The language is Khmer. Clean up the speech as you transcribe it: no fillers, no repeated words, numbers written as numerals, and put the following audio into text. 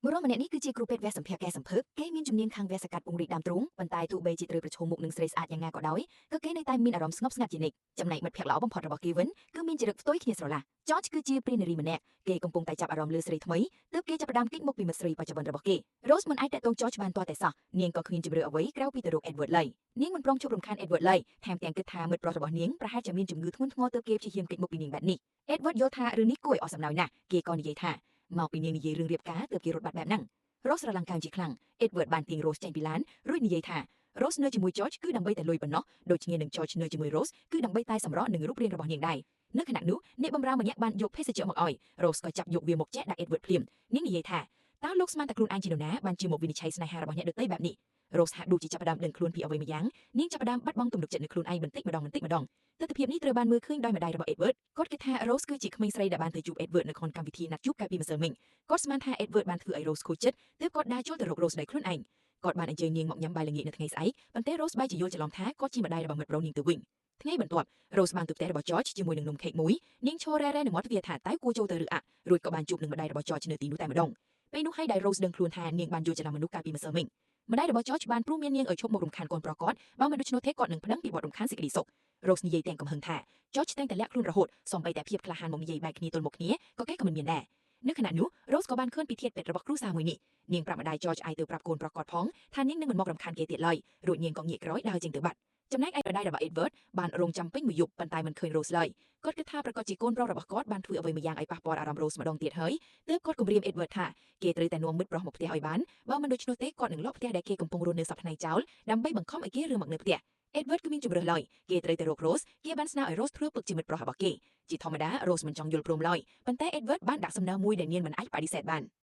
មករកម្នាក់នេះគឺជាគ្រូពេទ្យវះសម្ភារកែសម្ភើបគេមានជំនាញខាងវះសកាត់ពង្រីកដើមទ្រូងប៉ុន្តែទោះបីជាត្រូវប្រឈមមុខនឹងស្រីស្អាតយ៉ាងណាក៏ដោយក៏គេនៅតែមានអារម្មណ៍ស្ងប់ស្ងាត់ជានិច្ចចំណែកមិត្តភក្តិល្អបំផុតរបស់គេវិញគឺមានចរិតផ្ទុយគ្នាស្រឡះចចគឺជាព្រានារីម្នាក់គេកំពុងតែចាប់អារម្មណ៍លើស្រីថ្មីទើបគេចាប់ផ្ដើមគិតមុខពីមិត្តស្រីបច្ចុប្បន្នរបស់គេ Rose មិនអាចតាក់ទងចបានទាល់តែសោះនាងក៏គ្មានជំរឿអ្វីក្រៅពីទៅរក Edward ឡើយនាងមិនព្រមជប់រំខាន Edward ឡើយថែមទាំងគិតថាមិត្តប្រុសរបស់នាងប្រហែលជាមានជំងឺធ្ងន់ធ្ងរទើបគេព្យាយាមគិតមុខពីនាងបែបនេះ Edward យល់ថារឿងនេះគួរឲ្យអស់សំណើចណាស់គេក៏និយាយថាមកពីនាងនិយាយរឿងរៀបការទើបគេរត់បាត់បែបហ្នឹង Rose ស្រឡាំងកាំងជាខ្លាំង Edward បានទាញ Rose ចេញពីឡានរួចនិយាយថា Rose នៅជាមួយ George គឺដើម្បីតែលុយប៉ុណ្ណោះដូចគ្នានឹង George នៅជាមួយ Rose គឺដើម្បីតែសម្រស់នឹងរូបរាងរបស់នាងដែរនៅខណៈនោះអ្នកបម្រើម្នាក់បានយកភេសជ្ជៈមកឲ្យ Rose ក៏ចាប់យកវាមកចែកដាក់ Edward ភ្លាមនាងនិយាយថាតើលោកស្មានតែខ្លួនឯងជានរណាបានជាមកវិនិច្ឆ័យស្នេហារបស់អ្នកដទៃបែបនេះ Rose ហាក់ដូចជាចាប់ផ្ដើមដឹងខ្លួនពីអ្វីម្យ៉ាងនាងចាប់ផ្ដើមបាត់បង់ទំនុកចិត្តនៅខ្លួនឯងបន្តិចម្ដងទស្សនវិជ្ជានេះត្រូវបានមើលឃើញដោយម្ដាយរបស់ Edward គាត់គិតថា Rose គឺជាក្មេងស្រីដែលបានទៅជួប Edward នៅក្នុងកម្មវិធីណាត់ជួបកាលពីម្សិលមិញគាត់ស្មានថា Edward បានធ្វើឲ្យ Rose ខូចចិត្តទើបគាត់ដើរចូលទៅរក Rose ដោយខ្លួនឯងគាត់បានអញ្ជើញនាងមកញ៉ាំបាយល្ងាចនៅថ្ងៃស្អែកប៉ុន្តែ Rose បែរជាយល់ច្រឡំថាគាត់ជាម្ដាយរបស់មិត្តប្រុសនាងទៅវិញថ្ងៃបន្ទាប់ Rose បានទៅផ្ទះរបស់ George ជាមួយនឹងនំខេកមួយនាងឈររ៉ែរ៉ែនឹងមាត់ទ្វារថាតើគួរចូលទៅឬអរួចក៏បានជួបនឹងម្ដាយរបស់ George នៅទីនោះតែម្ដងពេលនោះហើយដែល Rose ដឹងខ្លួនថានាងបានយល់ច្រឡំមនុស្សកាលពីម្សិលមិញម្ដាយរបស់ George បានព្រមមាននាងឲ្យឈប់មករំខានកូនប្រុសគាត់បើមិនដូច្នោះទេគាត់នឹងប្តឹងពីបទរំខានសេចក្តីសុខ Rose និយាយទាំងកំហឹងថា George តែងតែលាក់ខ្លួនរហូតសូម្បីតែភាពក្លាហានមកនិយាយបែកគ្នាទល់មុខគ្នាក៏គេក៏មិនមានដែរនៅខណៈនោះ Rose ក៏បានឃើញពីធាតុពេទ្យរបស់គ្រួសារមួយនេះនាងប្រាប់ម្ដាយ George ឲ្យទៅប្រាប់កូនប្រុសគាត់ផងថានាងនឹងមិនមករំខានគេទៀតឡើយរួចនាងក៏ងាកក្រោយដើរចេញទៅបាត់ចំណែកឯម្ដាយរបស់ Edward បានរងចាំពេញមួយយប់ប៉ុន្តែមិនឃើញ Rose ឡើយគាត់គិតថាប្រកាសជាកូនប្រុសរបស់គាត់បានធ្វើអ្វីម្យ៉ាងឲ្យប៉ះពាល់អារម្មណ៍ Rose ម្ដងទៀតហើយទើបគាត់គំរាម Edward ថាគេត្រូវតែនាំមិត្តប្រុសមកផ្ទះឲ្យបានបើមិនដូច្នោះទេគាត់នឹងលក់ផ្ទះដែលគេកំពុងរស់នៅសប្តាហ៍ចោលដើម្បីបង្ខំឲ្យគេរើមកនៅផ្ទះ Edward គឺមានជំរឿសឡើយគេត្រូវទៅរក Rose គេបានស្នើឲ្យ Rose ធ្វើពឹកជាមិត្តប្រុសរបស់គេជាធម្មតា Rose មិនចង់យល់ព្រមឡើយប៉ុន្តែ Edward បានដាក់សំណើមួយដែលនាងមិនអាចបដិសេធបាន